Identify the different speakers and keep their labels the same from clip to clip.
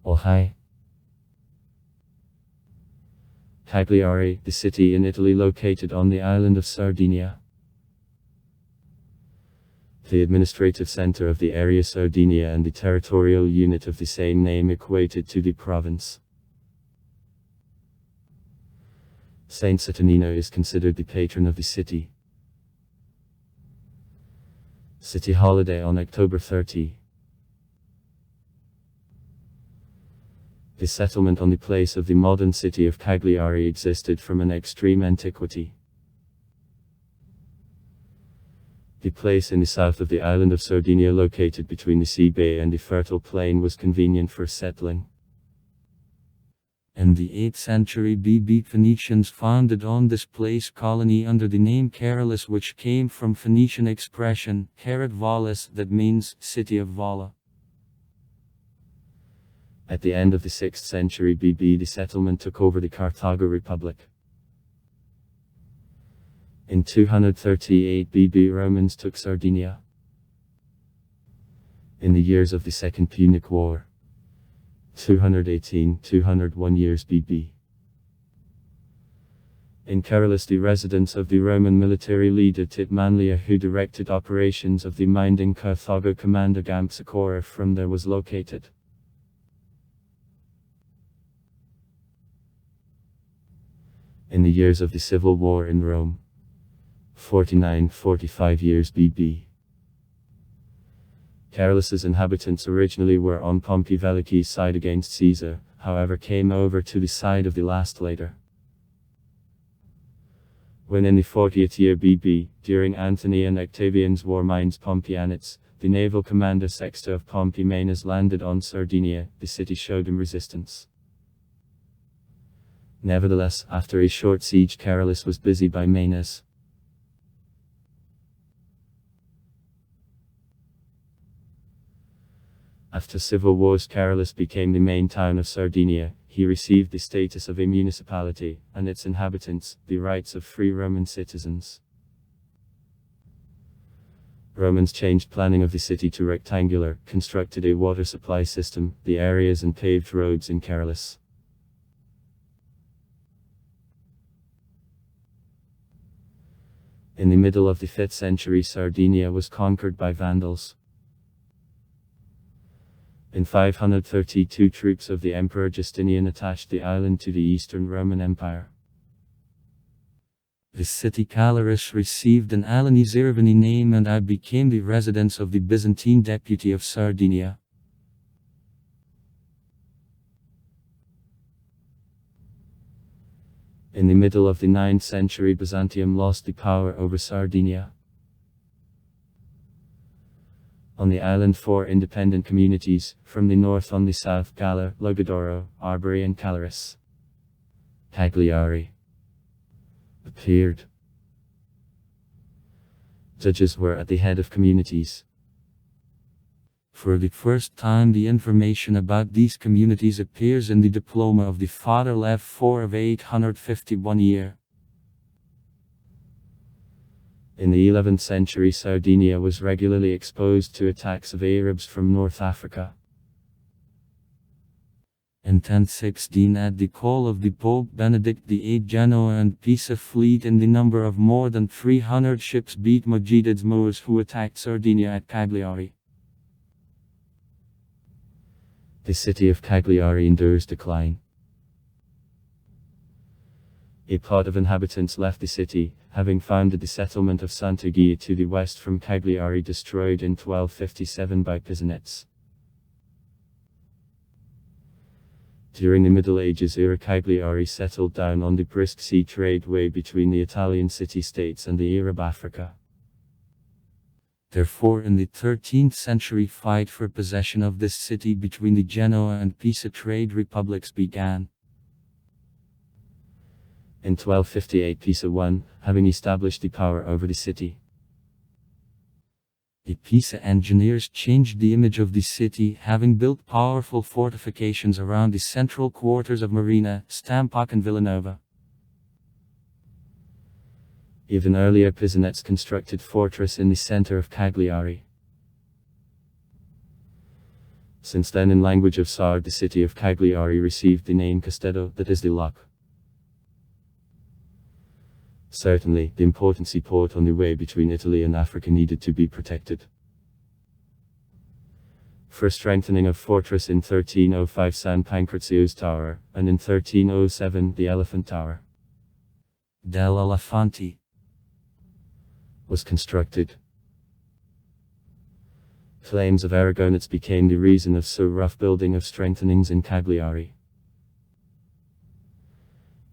Speaker 1: Oh hi. Cagliari, the city in Italy located on the island of Sardinia. The administrative center of the area Sardinia and the territorial unit of the same name equated to the province. Saint Saturnino is considered the patron of the city. City holiday on October 30. The settlement on the place of the modern city of Cagliari existed from an extreme antiquity. The place in the south of the island of Sardinia located between the sea bay and the fertile plain was convenient for settling. In the 8th century BB, Phoenicians founded on this place colony under the name Caralis, which came from Phoenician expression, Carat Vallis, that means city of Vala. At the end of the 6th century BB, the settlement took over the Carthago Republic. In 238 BB, Romans took Sardinia. In the years of the Second Punic War, 218-201 years BB. In Caralis, the residence of the Roman military leader Tit Manlia, who directed operations of the minding Carthago commander Gampsicora from there, was located. In the years of the Civil War in Rome, 49-45 years BB. Caralis's inhabitants originally were on Pompey Velici's side against Caesar, however came over to the side of the last later. When in the 40th year BB, during Antony and Octavian's war minds Pompeianites, the naval commander Sexta of Pompey Manas landed on Sardinia, the city showed him resistance. Nevertheless, after a short siege, Caralis was busy by Manas. After civil wars, Caralis became the main town of Sardinia. He received the status of a municipality, and its inhabitants, the rights of free Roman citizens. Romans changed planning of the city to rectangular, constructed a water supply system, the areas and paved roads in Caralis. In the middle of the 5th century, Sardinia was conquered by Vandals. In 532, troops of the Emperor Justinian attached the island to the Eastern Roman Empire. The city Cagliari received an Alani-Zervani name and became the residence of the Byzantine deputy of Sardinia. In the middle of the 9th century, Byzantium lost the power over Sardinia. On the island, 4 independent communities, from the north on the south, Gala, Logudoro, Arbori and Calaris. Cagliari appeared. Judges were at the head of communities. For the first time, the information about these communities appears in the diploma of the Father Lev IV of 851 year. In the 11th century, Sardinia was regularly exposed to attacks of Arabs from North Africa. In 1016, at the call of the Pope Benedict VIII, Genoa and Pisa fleet in the number of more than 300 ships beat Mujahid's Moors who attacked Sardinia at Cagliari. The city of Cagliari endures decline. A pod of inhabitants left the city, having founded the settlement of Sant'Egia to the west from Cagliari, destroyed in 1257 by Pisanettes. During the Middle Ages era, Cagliari settled down on the brisk sea trade way between the Italian city-states and the Arab Africa. Therefore, in the 13th century, fight for possession of this city between the Genoa and Pisa trade republics began. In 1258, Pisa won, having established the power over the city. The Pisa engineers changed the image of the city, having built powerful fortifications around the central quarters of Marina, Stampak and Villanova. Even earlier, Pisanettes constructed fortress in the center of Cagliari. Since then, in language of Sard, the city of Cagliari received the name Castello, that is the lock. Certainly, the important seaport on the way between Italy and Africa needed to be protected. For strengthening of fortress in 1305 San Pancrazio's Tower, and in 1307 the Elephant Tower dell'Elefanti was constructed. Claims of Aragonets became the reason of so rough building of strengthenings in Cagliari.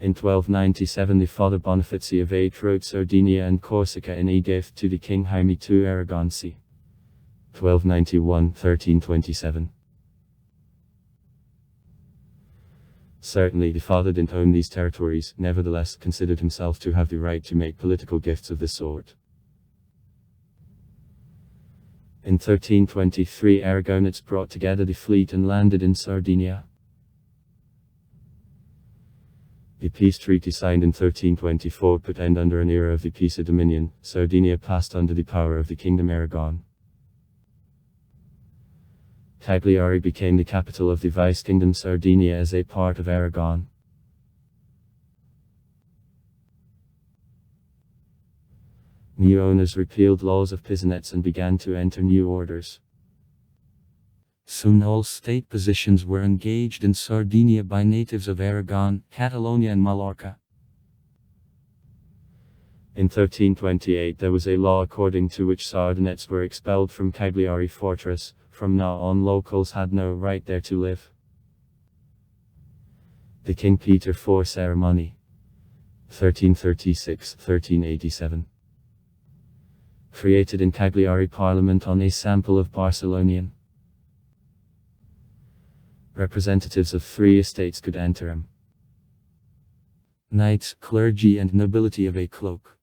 Speaker 1: In 1297 the Father Boniface of VIII wrote Sardinia and Corsica in a gift to the King Jaime II Aragonese. 1291-1327. Certainly the father didn't own these territories, nevertheless considered himself to have the right to make political gifts of this sort. In 1323 Aragonets brought together the fleet and landed in Sardinia. The peace treaty signed in 1324 put end under an era of the peace of dominion. Sardinia passed under the power of the Kingdom Aragon. Cagliari became the capital of the Vice-Kingdom Sardinia as a part of Aragon. New owners repealed laws of pisonets and began to enter new orders. Soon all state positions were engaged in Sardinia by natives of Aragon, Catalonia and Mallorca. In 1328 there was a law according to which Sardinets were expelled from Cagliari fortress. From now on locals had no right there to live. The King Peter IV ceremony 1336-1387 created in Cagliari Parliament on a sample of Barcelonian. Representatives of 3 estates could enter him. Knights, clergy and nobility of a cloak.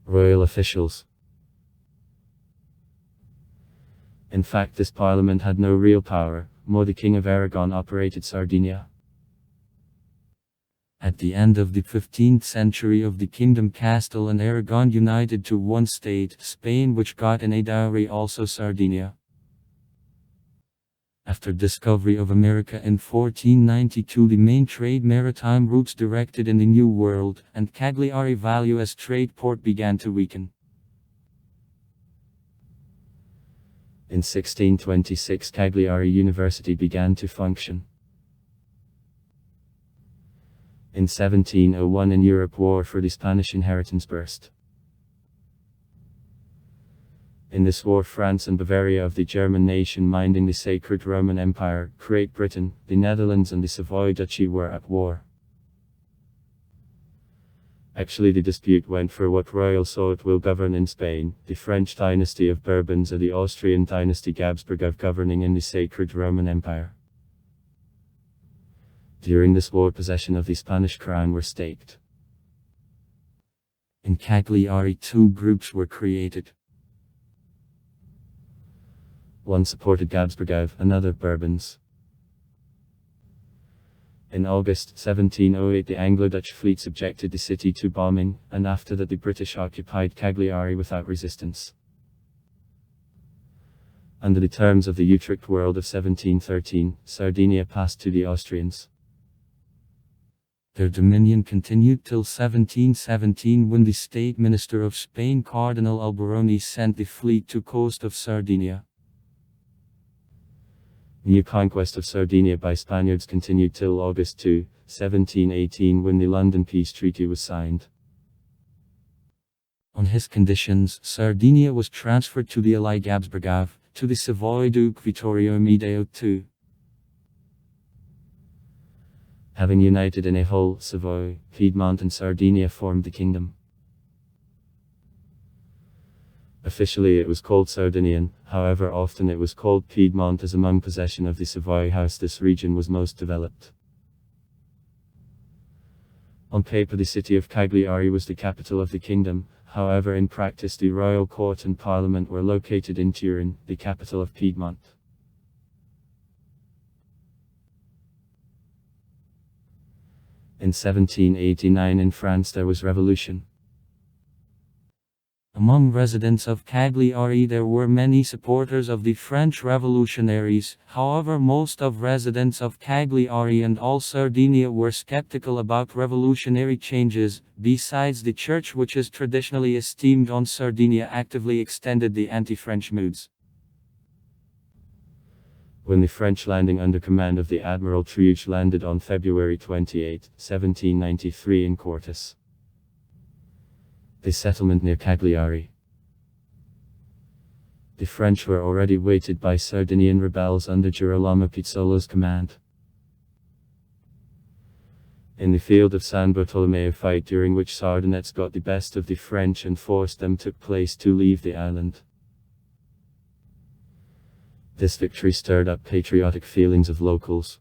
Speaker 1: Royal officials. In fact, this parliament had no real power, more the King of Aragon operated Sardinia. At the end of the 15th century of the Kingdom Castile and Aragon united to one state, Spain, which got in a dowry also Sardinia. After discovery of America in 1492 the main trade maritime routes directed in the New World, and Cagliari value as trade port began to weaken. In 1626 Cagliari University began to function. In 1701 in Europe war for the Spanish inheritance burst. In this war France and Bavaria of the German nation minding the sacred Roman Empire, Great Britain, the Netherlands and the Savoy Duchy were at war. Actually the dispute went for what royal sort will govern in Spain, the French dynasty of Bourbons or the Austrian dynasty Habsburg of governing in the sacred Roman Empire. During this war possession of the Spanish crown were staked. In Cagliari 2 groups were created. One supported Habsburg, another Bourbons. In August 1708 the Anglo-Dutch fleet subjected the city to bombing, and after that the British occupied Cagliari without resistance. Under the terms of the Utrecht World of 1713, Sardinia passed to the Austrians. Their dominion continued till 1717 when the State Minister of Spain Cardinal Alberoni sent the fleet to coast of Sardinia. New conquest of Sardinia by Spaniards continued till August 2, 1718 when the London Peace Treaty was signed. On his conditions, Sardinia was transferred to the Ally Habsburg, to the Savoy Duke Vittorio Amedeo II. Having united in a whole, Savoy, Piedmont and Sardinia formed the kingdom. Officially it was called Sardinian, however often it was called Piedmont as among possession of the Savoy house this region was most developed. On paper the city of Cagliari was the capital of the kingdom, however in practice the royal court and parliament were located in Turin, the capital of Piedmont. In 1789 in France there was revolution. Among residents of Cagliari there were many supporters of the French revolutionaries, however most of residents of Cagliari and all Sardinia were skeptical about revolutionary changes. Besides, the church, which is traditionally esteemed on Sardinia, actively extended the anti-French moods. When the French landing under command of the Admiral Triuch landed on February 28, 1793 in Cortes, the settlement near Cagliari, the French were already weighted by Sardinian rebels under Girolamo Pizzolo's command. In the field of San Bartolomeo, fight during which Sardinets got the best of the French and forced them took place to leave the island. This victory stirred up patriotic feelings of locals.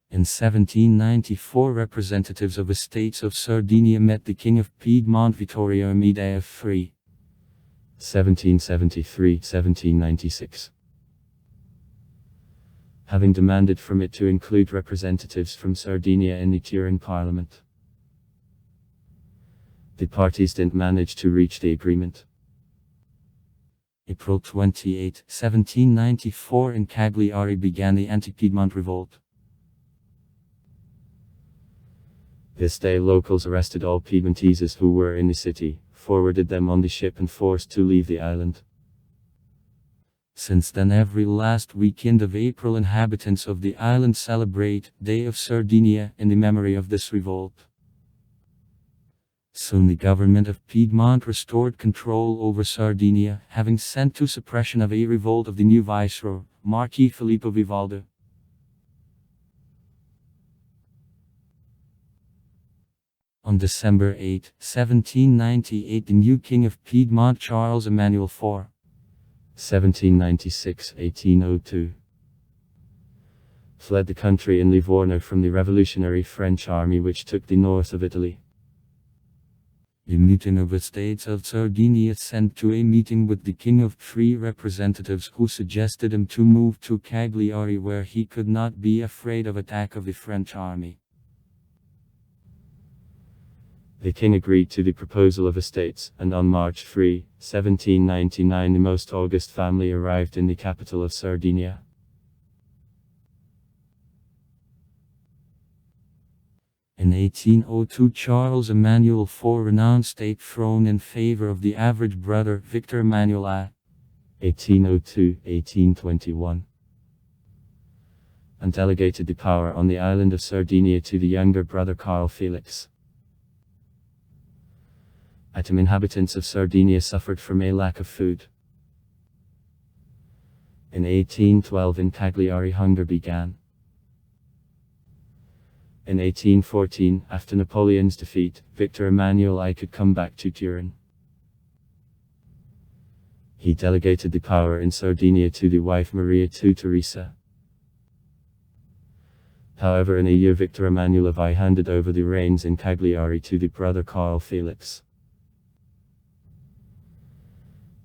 Speaker 1: In 1794, representatives of estates of Sardinia met the King of Piedmont Vittorio Amedeo III. 1773-1796. Having demanded from it to include representatives from Sardinia in the Turin Parliament. The parties didn't manage to reach the agreement. April 28, 1794 in Cagliari began the anti-Piedmont revolt. This day locals arrested all Piedmontese who were in the city, forwarded them on the ship and forced to leave the island. Since then every last weekend of April inhabitants of the island celebrate Day of Sardinia in the memory of this revolt. Soon the government of Piedmont restored control over Sardinia, having sent to suppression of a revolt of the new viceroy, Marquis Filippo Vivaldi. On December 8, 1798 the new king of Piedmont, Charles Emmanuel IV, 1796-1802, fled the country in Livorno from the revolutionary French army which took the north of Italy. The meeting of estates of Sardinia sent to a meeting with the king of three representatives who suggested him to move to Cagliari where he could not be afraid of attack of the French army. The king agreed to the proposal of estates, and on March 3, 1799 the most august family arrived in the capital of Sardinia. In 1802 Charles Emmanuel IV renounced a throne in favor of the average brother Victor Emmanuel I, 1802-1821, and delegated the power on the island of Sardinia to the younger brother Carl Felix. Inhabitants of Sardinia suffered from a lack of food. In 1812 in Cagliari hunger began. In 1814, after Napoleon's defeat, Victor Emmanuel I could come back to Turin. He delegated the power in Sardinia to the wife Maria II Teresa. However, in a year Victor Emmanuel I handed over the reins in Cagliari to the brother Carl Felix.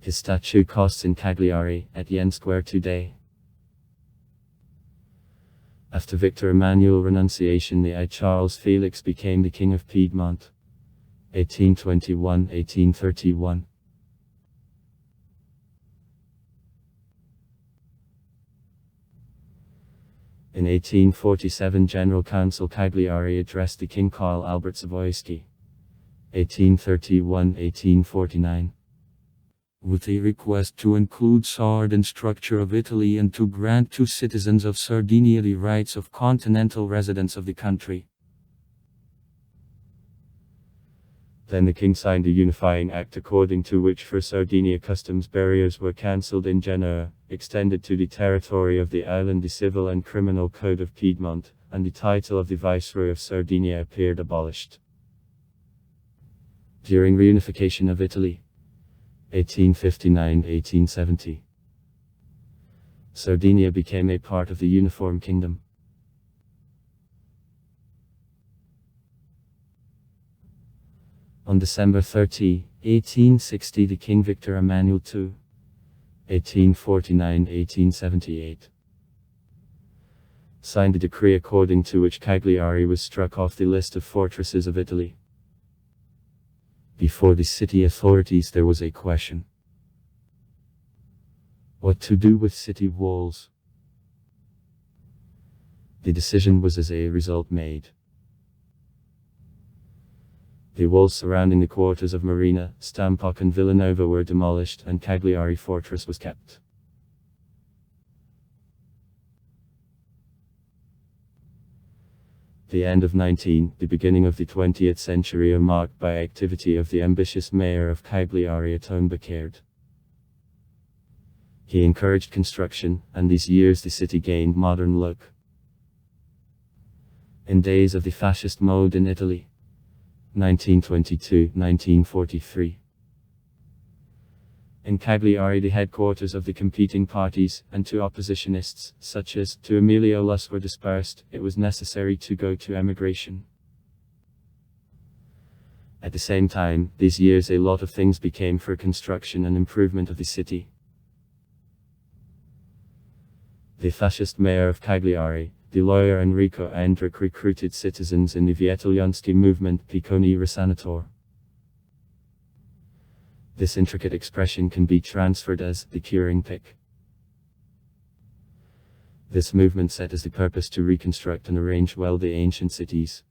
Speaker 1: His statue costs in Cagliari, at Yen Square today. After Victor Emmanuel renunciation the Charles Felix became the King of Piedmont. 1821-1831. In 1847 General Council Cagliari addressed the King Carl Albert Savoyski. 1831-1849. With a request to include Sardin structure of Italy and to grant to citizens of Sardinia the rights of continental residents of the country. Then the king signed a unifying act according to which for Sardinia customs barriers were cancelled in Genoa, extended to the territory of the island the civil and criminal code of Piedmont, and the title of the Viceroy of Sardinia appeared abolished. During reunification of Italy, 1859-1870, Sardinia became a part of the Uniform Kingdom. On December 30, 1860 the King Victor Emmanuel II, 1849-1878, signed a decree according to which Cagliari was struck off the list of fortresses of Italy. Before the city authorities there was a question. What to do with city walls? The decision was as a result made. The walls surrounding the quarters of Marina, Stampoc and Villanova were demolished and Cagliari fortress was kept. The end of the beginning of the 20th century are marked by activity of the ambitious mayor of Cagliari Ottone Beccared. He encouraged construction, and these years the city gained modern look. In days of the fascist mode in Italy, 1922-1943. In Cagliari the headquarters of the competing parties, and two oppositionists, such as to Emilio Lus were dispersed, it was necessary to go to emigration. At the same time, these years a lot of things became for construction and improvement of the city. The fascist mayor of Cagliari, the lawyer Enrico Andric recruited citizens in the Wietliański movement Picconi Risanator. This intricate expression can be transferred as the curing pick. This movement set as the purpose to reconstruct and arrange well the ancient cities.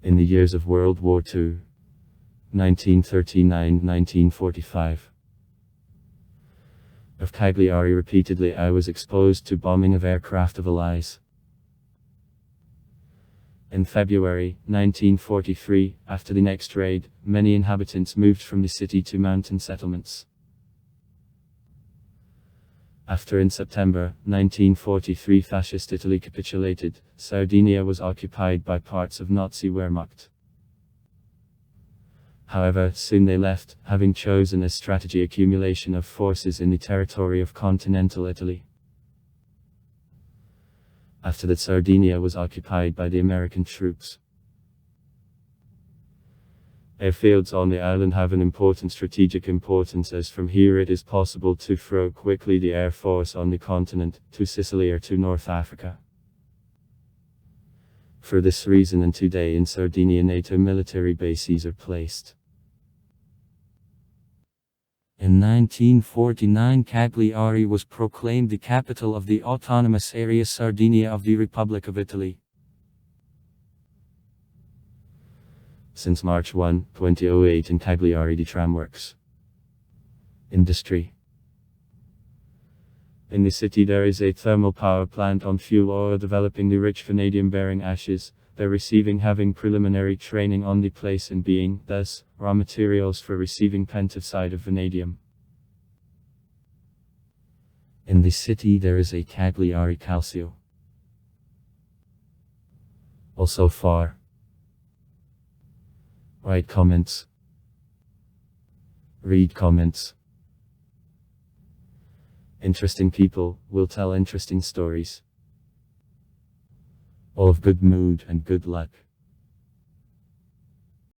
Speaker 1: In the years of World War II, 1939-1945, of Cagliari repeatedly I was exposed to bombing of aircraft of Allies. In February 1943, after the next raid, many inhabitants moved from the city to mountain settlements. After in September 1943 Fascist Italy capitulated, Sardinia was occupied by parts of Nazi Wehrmacht. However, soon they left, having chosen as strategy accumulation of forces in the territory of continental Italy. After that Sardinia was occupied by the American troops. Airfields on the island have an important strategic importance as from here it is possible to throw quickly the air force on the continent, to Sicily or to North Africa. For this reason and today in Sardinia NATO military bases are placed. In 1949 Cagliari was proclaimed the capital of the autonomous area Sardinia of the Republic of Italy. Since March 1, 2008 in Cagliari the tramworks. Industry. In the city there is a thermal power plant on fuel oil developing the rich vanadium-bearing ashes, they're having preliminary training on the place and being, thus, raw materials for receiving pentoxide of vanadium. In the city there is a Cagliari Calcio. Also far. Write comments. Read comments. Interesting people will tell interesting stories. All of good mood and good luck.